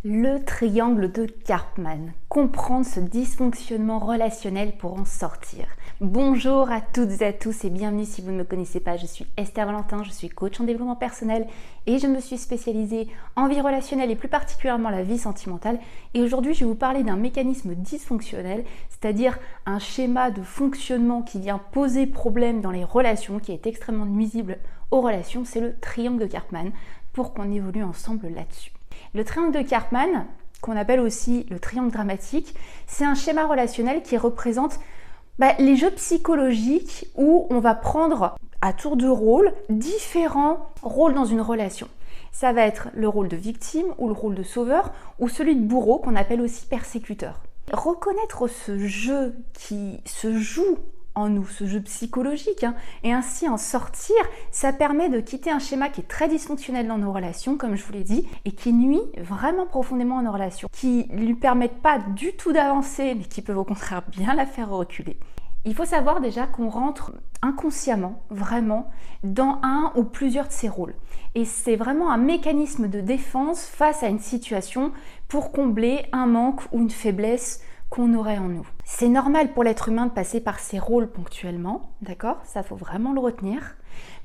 Le triangle de Karpman. Comprendre ce dysfonctionnement relationnel pour en sortir. Bonjour à toutes et à tous et bienvenue si vous ne me connaissez pas. Je suis Esther Valentin, je suis coach en développement personnel et je me suis spécialisée en vie relationnelle et plus particulièrement la vie sentimentale. Et aujourd'hui, je vais vous parler d'un mécanisme dysfonctionnel, c'est-à-dire un schéma de fonctionnement qui vient poser problème dans les relations, qui est extrêmement nuisible aux relations. C'est le triangle de Karpman pour qu'on évolue ensemble là-dessus. Le triangle de Karpman, qu'on appelle aussi le triangle dramatique, c'est un schéma relationnel qui représente les jeux psychologiques où on va prendre à tour de rôle différents rôles dans une relation. Ça va être le rôle de victime ou le rôle de sauveur ou celui de bourreau qu'on appelle aussi persécuteur. Reconnaître ce jeu qui se joue en nous, ce jeu psychologique, et ainsi en sortir, ça permet de quitter un schéma qui est très dysfonctionnel dans nos relations, comme je vous l'ai dit, et qui nuit vraiment profondément à nos relations, qui ne lui permettent pas du tout d'avancer, mais qui peuvent au contraire bien la faire reculer. Il faut savoir déjà qu'on rentre inconsciemment, vraiment, dans un ou plusieurs de ces rôles. Et c'est vraiment un mécanisme de défense face à une situation pour combler un manque ou une faiblesse qu'on aurait en nous. C'est normal pour l'être humain de passer par ces rôles ponctuellement, d'accord ? Ça, faut vraiment le retenir.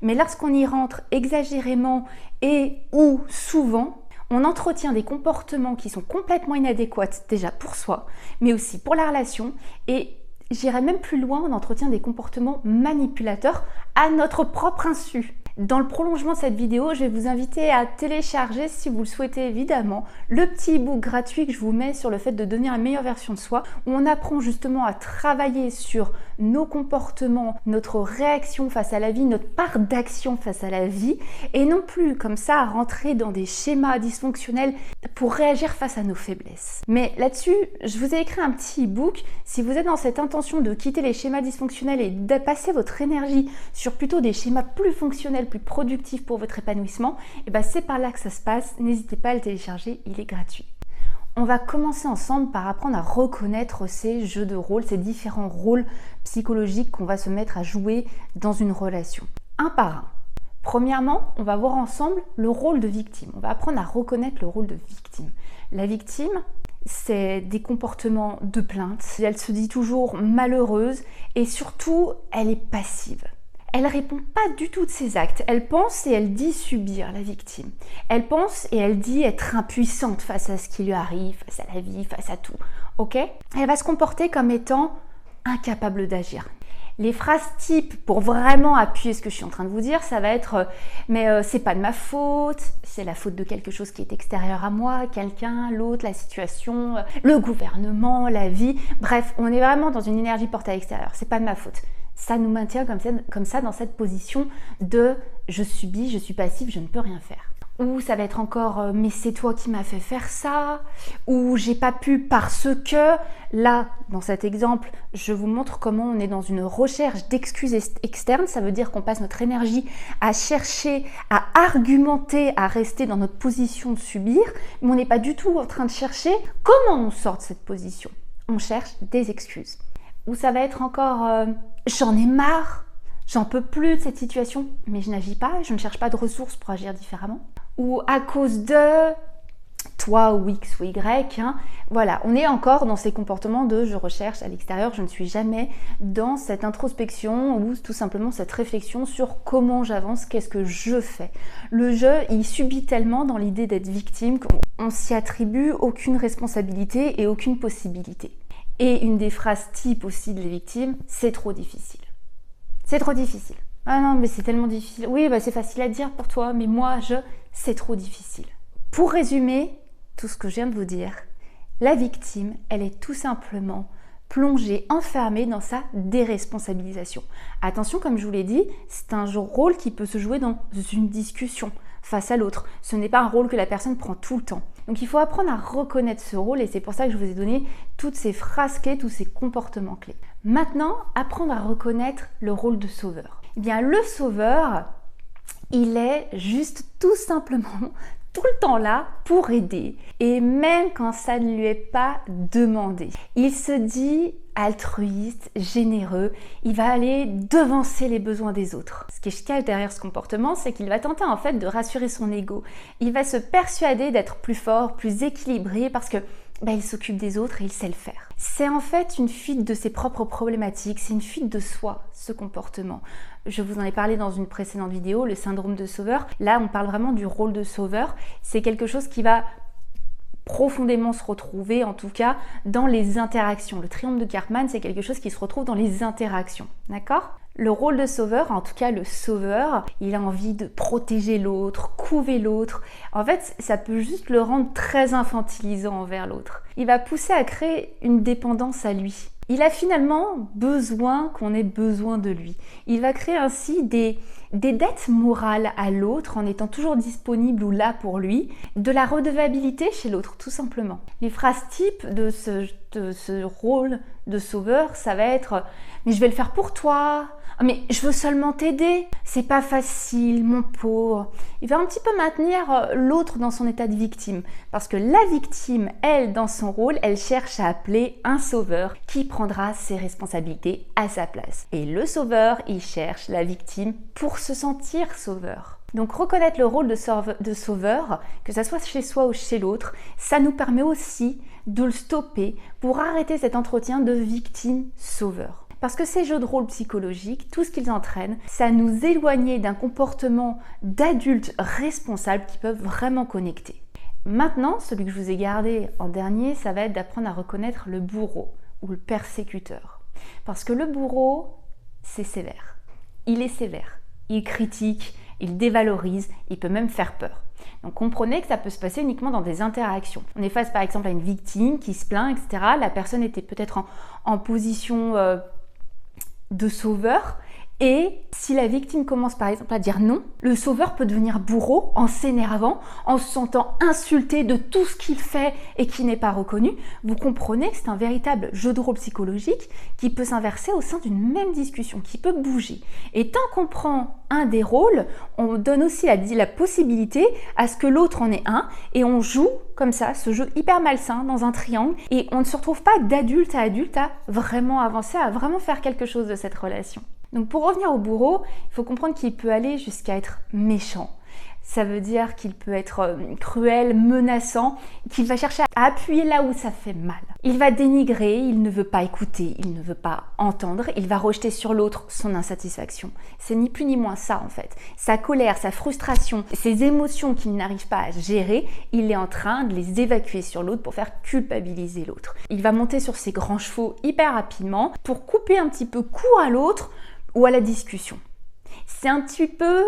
Mais lorsqu'on y rentre exagérément et ou souvent, on entretient des comportements qui sont complètement inadéquats déjà pour soi, mais aussi pour la relation et j'irais même plus loin, on entretient des comportements manipulateurs à notre propre insu. Dans le prolongement de cette vidéo, je vais vous inviter à télécharger, si vous le souhaitez évidemment, le petit e-book gratuit que je vous mets sur le fait de devenir la meilleure version de soi, où on apprend justement à travailler sur nos comportements, notre réaction face à la vie, notre part d'action face à la vie, et non plus comme ça à rentrer dans des schémas dysfonctionnels pour réagir face à nos faiblesses. Mais là-dessus, je vous ai écrit un petit e-book. Si vous êtes dans cette intention de quitter les schémas dysfonctionnels et de passer votre énergie sur plutôt des schémas plus fonctionnels, plus productifs pour votre épanouissement, et c'est par là que ça se passe. N'hésitez pas à le télécharger, il est gratuit. On va commencer ensemble par apprendre à reconnaître ces jeux de rôle, ces différents rôles psychologiques qu'on va se mettre à jouer dans une relation, un par un. Premièrement, on va voir ensemble le rôle de victime. On va apprendre à reconnaître le rôle de victime. La victime, c'est des comportements de plainte. Elle se dit toujours malheureuse et surtout, elle est passive. Elle ne répond pas du tout de ses actes. Elle pense et elle dit subir, la victime. Elle pense et elle dit être impuissante face à ce qui lui arrive, face à la vie, face à tout. Ok ? Elle va se comporter comme étant incapable d'agir. Les phrases types pour vraiment appuyer ce que je suis en train de vous dire, ça va être c'est pas de ma faute, c'est la faute de quelque chose qui est extérieur à moi, quelqu'un, l'autre, la situation, le gouvernement, la vie. Bref, on est vraiment dans une énergie portée à l'extérieur. C'est pas de ma faute. Ça nous maintient comme ça dans cette position de je subis, je suis passive, je ne peux rien faire. Ou ça va être encore mais c'est toi qui m'as fait faire ça, ou j'ai pas pu parce que, là dans cet exemple je vous montre comment on est dans une recherche d'excuses externes. Ça veut dire qu'on passe notre énergie à chercher, à argumenter, à rester dans notre position de subir, mais on n'est pas du tout en train de chercher comment on sort de cette position. On cherche des excuses. Ou ça va être encore j'en ai marre, j'en peux plus de cette situation, mais je n'agis pas, je ne cherche pas de ressources pour agir différemment. Ou à cause de toi ou X ou Y, voilà, on est encore dans ces comportements de je recherche à l'extérieur, je ne suis jamais dans cette introspection ou tout simplement cette réflexion sur comment j'avance, qu'est-ce que je fais. Le jeu, il subit tellement dans l'idée d'être victime qu'on s'y attribue aucune responsabilité et aucune possibilité. Et une des phrases types aussi de les victimes, c'est trop difficile. C'est trop difficile. Ah non, mais c'est tellement difficile. Oui, c'est facile à dire pour toi, mais moi, c'est trop difficile. Pour résumer tout ce que je viens de vous dire, la victime, elle est tout simplement plongée, enfermée dans sa déresponsabilisation. Attention, comme je vous l'ai dit, c'est un rôle qui peut se jouer dans une discussion face à l'autre. Ce n'est pas un rôle que la personne prend tout le temps. Donc il faut apprendre à reconnaître ce rôle et c'est pour ça que je vous ai donné toutes ces phrases clés, tous ces comportements clés. Maintenant, apprendre à reconnaître le rôle de sauveur. Eh bien, le sauveur, il est juste tout simplement tout le temps là pour aider. Et même quand ça ne lui est pas demandé. Il se dit altruiste, généreux, il va aller devancer les besoins des autres. Ce qui se cache derrière ce comportement, c'est qu'il va tenter en fait de rassurer son ego. Il va se persuader d'être plus fort, plus équilibré parce que il s'occupe des autres et il sait le faire. C'est en fait une fuite de ses propres problématiques, c'est une fuite de soi, ce comportement. Je vous en ai parlé dans une précédente vidéo, le syndrome de sauveur. Là, on parle vraiment du rôle de sauveur. C'est quelque chose qui va profondément se retrouver, en tout cas, dans les interactions. Le triangle de Karpman, c'est quelque chose qui se retrouve dans les interactions, d'accord ? Le rôle de sauveur, en tout cas le sauveur, il a envie de protéger l'autre, couver l'autre. En fait, ça peut juste le rendre très infantilisant envers l'autre. Il va pousser à créer une dépendance à lui. Il a finalement besoin qu'on ait besoin de lui. Il va créer ainsi des dettes morales à l'autre en étant toujours disponible ou là pour lui, de la redevabilité chez l'autre tout simplement. Les phrases types de ce rôle de sauveur, ça va être « mais je vais le faire pour toi », « mais je veux seulement t'aider, c'est pas facile, mon pauvre ». Il va un petit peu maintenir l'autre dans son état de victime. Parce que la victime, elle, dans son rôle, elle cherche à appeler un sauveur qui prendra ses responsabilités à sa place. Et le sauveur, il cherche la victime pour se sentir sauveur. Donc reconnaître le rôle de sauveur, que ça soit chez soi ou chez l'autre, ça nous permet aussi de le stopper pour arrêter cet entretien de victime-sauveur. Parce que ces jeux de rôle psychologiques, tout ce qu'ils entraînent, ça nous éloigne d'un comportement d'adultes responsables qui peuvent vraiment connecter. Maintenant, celui que je vous ai gardé en dernier, ça va être d'apprendre à reconnaître le bourreau ou le persécuteur. Parce que le bourreau, c'est sévère. Il est sévère. Il critique, il dévalorise, il peut même faire peur. Donc comprenez que ça peut se passer uniquement dans des interactions. On est face par exemple à une victime qui se plaint, etc. La personne était peut-être en position de sauveur, et si la victime commence par exemple à dire non, le sauveur peut devenir bourreau en s'énervant, en se sentant insulté de tout ce qu'il fait et qui n'est pas reconnu. Vous comprenez que c'est un véritable jeu de rôle psychologique qui peut s'inverser au sein d'une même discussion, qui peut bouger. Et tant qu'on prend un des rôles, on donne aussi la possibilité à ce que l'autre en ait un, et on joue comme ça, ce jeu hyper malsain dans un triangle, et on ne se retrouve pas d'adulte à adulte à vraiment avancer, à vraiment faire quelque chose de cette relation. Donc pour revenir au bourreau, il faut comprendre qu'il peut aller jusqu'à être méchant. Ça veut dire qu'il peut être cruel, menaçant, qu'il va chercher à appuyer là où ça fait mal. Il va dénigrer, il ne veut pas écouter, il ne veut pas entendre, il va rejeter sur l'autre son insatisfaction. C'est ni plus ni moins ça en fait. Sa colère, sa frustration, ses émotions qu'il n'arrive pas à gérer, il est en train de les évacuer sur l'autre pour faire culpabiliser l'autre. Il va monter sur ses grands chevaux hyper rapidement pour couper un petit peu court à l'autre ou à la discussion. C'est un petit peu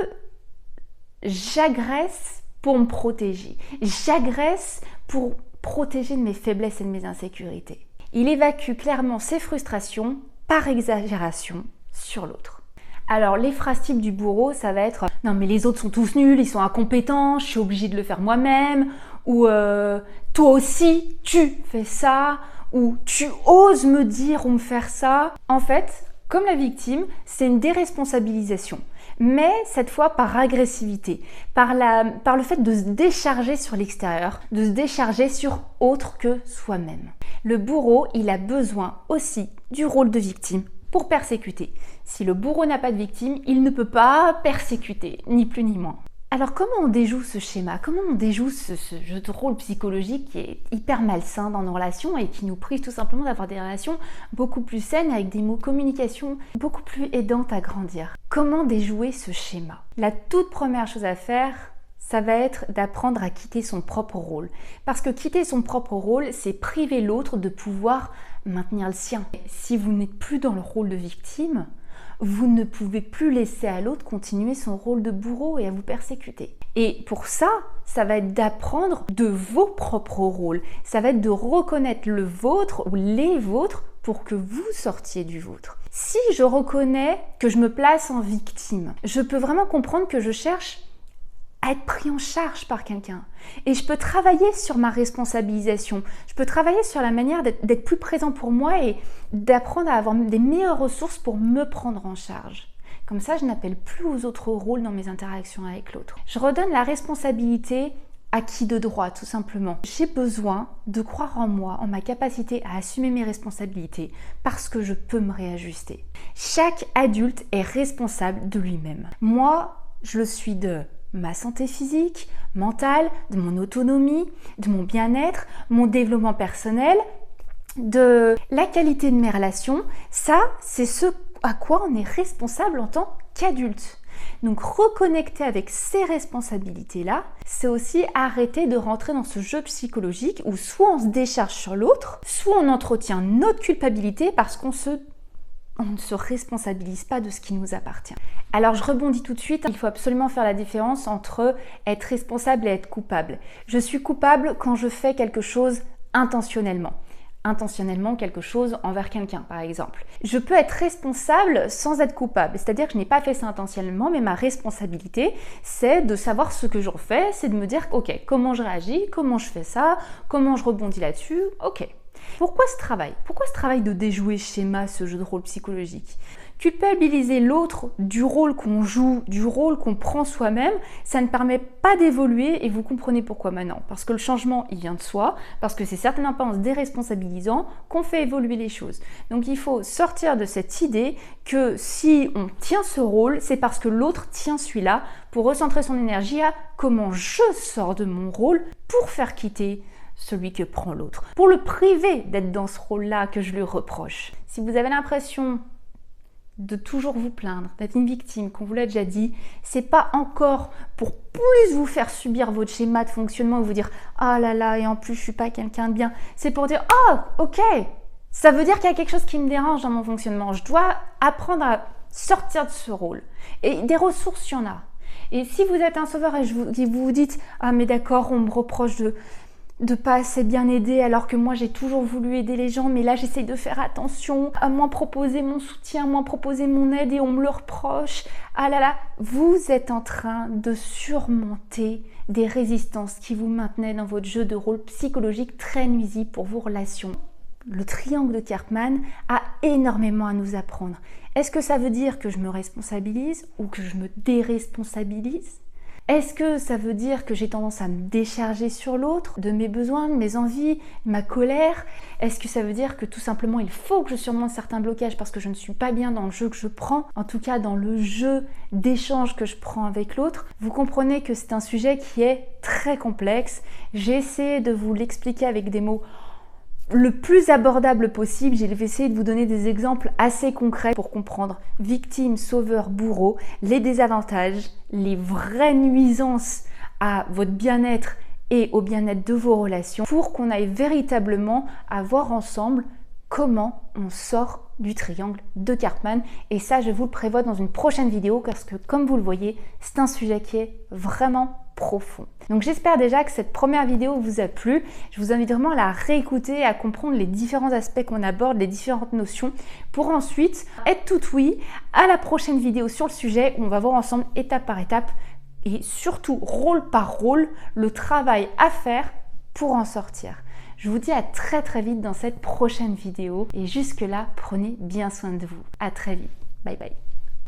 j'agresse pour me protéger. J'agresse pour protéger de mes faiblesses et de mes insécurités. Il évacue clairement ses frustrations par exagération sur l'autre. Alors les phrases types du bourreau, ça va être « Non mais les autres sont tous nuls, ils sont incompétents, je suis obligé de le faire moi-même » ou « Toi aussi, tu fais ça » ou « Tu oses me dire ou me faire ça ». En fait, comme la victime, c'est une déresponsabilisation, mais cette fois par agressivité, par le fait de se décharger sur l'extérieur, de se décharger sur autre que soi-même. Le bourreau, il a besoin aussi du rôle de victime pour persécuter. Si le bourreau n'a pas de victime, il ne peut pas persécuter, ni plus ni moins. Alors comment on déjoue ce schéma? Comment on déjoue ce jeu de rôle psychologique qui est hyper malsain dans nos relations et qui nous prive tout simplement d'avoir des relations beaucoup plus saines avec des mots communication beaucoup plus aidantes à grandir? Comment déjouer ce schéma? La toute première chose à faire, ça va être d'apprendre à quitter son propre rôle. Parce que quitter son propre rôle, c'est priver l'autre de pouvoir maintenir le sien. Si vous n'êtes plus dans le rôle de victime, vous ne pouvez plus laisser à l'autre continuer son rôle de bourreau et à vous persécuter. Et pour ça, ça va être d'apprendre de vos propres rôles. Ça va être de reconnaître le vôtre ou les vôtres pour que vous sortiez du vôtre. Si je reconnais que je me place en victime, je peux vraiment comprendre que je cherche à être pris en charge par quelqu'un. Et je peux travailler sur ma responsabilisation. Je peux travailler sur la manière d'être plus présent pour moi et d'apprendre à avoir des meilleures ressources pour me prendre en charge. Comme ça, je n'appelle plus aux autres rôles dans mes interactions avec l'autre. Je redonne la responsabilité acquis de droit, tout simplement. J'ai besoin de croire en moi, en ma capacité à assumer mes responsabilités parce que je peux me réajuster. Chaque adulte est responsable de lui-même. Moi, je le suis de ma santé physique, mentale, de mon autonomie, de mon bien-être, mon développement personnel, de la qualité de mes relations. Ça, c'est ce à quoi on est responsable en tant qu'adulte. Donc reconnecter avec ces responsabilités-là, c'est aussi arrêter de rentrer dans ce jeu psychologique où soit on se décharge sur l'autre, soit on entretient notre culpabilité parce qu'on ne se responsabilise pas de ce qui nous appartient. Alors je rebondis tout de suite, il faut absolument faire la différence entre être responsable et être coupable. Je suis coupable quand je fais quelque chose intentionnellement quelque chose envers quelqu'un par exemple. Je peux être responsable sans être coupable, c'est-à-dire que je n'ai pas fait ça intentionnellement, mais ma responsabilité c'est de savoir ce que j'en fais, c'est de me dire ok, comment je réagis, comment je fais ça, comment je rebondis là-dessus, ok. Pourquoi ce travail de déjouer schéma, ce jeu de rôle psychologique? Culpabiliser l'autre du rôle qu'on joue, du rôle qu'on prend soi-même, ça ne permet pas d'évoluer et vous comprenez pourquoi maintenant. Parce que le changement, il vient de soi, parce que c'est certainement pas en se déresponsabilisant qu'on fait évoluer les choses. Donc il faut sortir de cette idée que si on tient ce rôle, c'est parce que l'autre tient celui-là pour recentrer son énergie à comment je sors de mon rôle pour faire quitter celui que prend l'autre, pour le priver d'être dans ce rôle-là que je lui reproche. Si vous avez l'impression de toujours vous plaindre, d'être une victime, qu'on vous l'a déjà dit, c'est pas encore pour plus vous faire subir votre schéma de fonctionnement et vous dire « Ah là là, et en plus je suis pas quelqu'un de bien », c'est pour dire « Ah, ok, ça veut dire qu'il y a quelque chose qui me dérange dans mon fonctionnement, je dois apprendre à sortir de ce rôle. » Et des ressources, il y en a. Et si vous êtes un sauveur et vous vous dites « Ah mais d'accord, on me reproche de pas assez bien aider alors que moi j'ai toujours voulu aider les gens, mais là j'essaye de faire attention à moins proposer mon soutien, moins proposer mon aide et on me le reproche. Ah là là, vous êtes en train de surmonter des résistances qui vous maintenaient dans votre jeu de rôle psychologique très nuisible pour vos relations. Le triangle de Karpman a énormément à nous apprendre. Est-ce que ça veut dire que je me responsabilise ou que je me déresponsabilise ? Est-ce que ça veut dire que j'ai tendance à me décharger sur l'autre, de mes besoins, de mes envies, de ma colère? Est-ce que ça veut dire que tout simplement il faut que je surmonte certains blocages parce que je ne suis pas bien dans le jeu que je prends, en tout cas dans le jeu d'échange que je prends avec l'autre? Vous comprenez que c'est un sujet qui est très complexe. J'ai essayé de vous l'expliquer avec des mots le plus abordable possible. J'ai essayé de vous donner des exemples assez concrets pour comprendre victime, sauveur, bourreau, les désavantages, les vraies nuisances à votre bien-être et au bien-être de vos relations, pour qu'on aille véritablement à voir ensemble comment on sort du triangle de Karpman. Et ça, je vous le prévois dans une prochaine vidéo parce que, comme vous le voyez, c'est un sujet qui est vraiment profond. Donc j'espère déjà que cette première vidéo vous a plu. Je vous invite vraiment à la réécouter, à comprendre les différents aspects qu'on aborde, les différentes notions, pour ensuite être tout oui à la prochaine vidéo sur le sujet où on va voir ensemble étape par étape et surtout rôle par rôle le travail à faire pour en sortir. Je vous dis à très vite dans cette prochaine vidéo et jusque là, prenez bien soin de vous. À très vite. Bye bye.